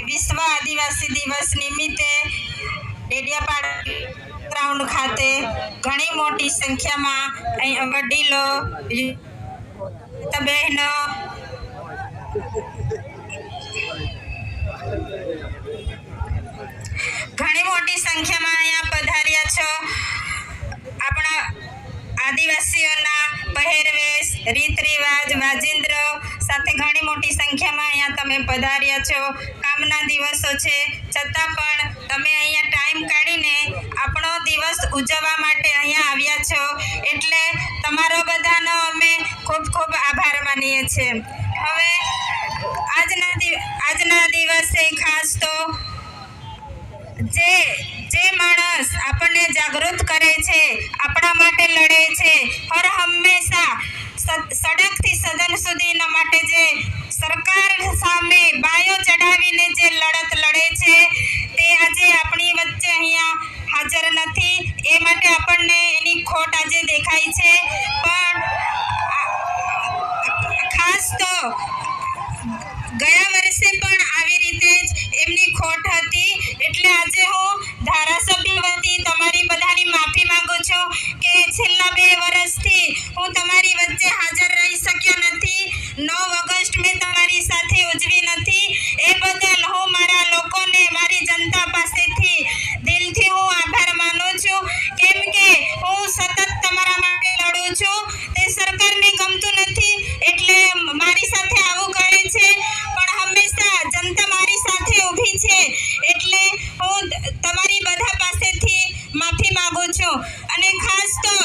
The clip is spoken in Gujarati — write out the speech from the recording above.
વિશ્વ આદિવાસી દિવસ નિમિત્તે ડેડિયાપાડા ગ્રાઉન્ડ ખાતે ઘણી મોટી સંખ્યામાં અહીં વડીલો, બહેનો, ઘણી મોટી સંખ્યામાં અહીંયા પધાર્યા છો. આપણા આદિવાસીઓના પહેરવેશ, રીત રિવાજ, વાજિંદ્ર સાથે ઘણી મોટી સંખ્યામાં અહીંયા તમે પધાર્યા છો. કામના દિવસો છે છતાં પણ તમે અહીંયા ટાઈમ કાઢીને આપણો દિવસ ઉજવવા માટે અહીંયા આવ્યા છો, એટલે તમારો બધાનો અમે ખૂબ ખૂબ આભાર માનીએ છીએ. હવે આજના દિવસે ખાસ તો જે માણસ આપણને જાગૃત કરે છે, આપણા માટે લડે છે, હર હંમેશા સડકથી સદન સુધીના માટે જે સરકાર સામે બાયો ચડાવીને જે લડત લડે છે તે આજે આપણી વચ્ચે અહીંયા હાજર નથી. એ માટે આપણને એની ખોટ આજે દેખાય છે. પણ ખાસ તો ગયા વર્ષે પણ આવી રીતે જ એમની ખોટ હતી, એટલે આજે હું ધારાસભ્ય વતી તમારી બધાની માફી માંગુ છું કે છેલ્લા 2 વર્ષથી હું તમારી વચ્ચે હાજર રહી શક્યો નથી. 9 ઓગસ્ટ મેં તમારી સાથે ઉજવી નથી. એ બદલ હું મારા લોકોને, મારી જનતા પાસેથી દિલથી હું આભાર માનું છું, કેમ કે હું સતત તમારા માટે લડું છું. તે સરકારને ગમતું નથી એટલે મારી સાથે આવું કરે છે, પણ હંમેશા જનતા મારી સાથે ઊભી છે, એટલે હું તમારી બધા પાસેથી માફી માંગુ છું. અને ખાસ તો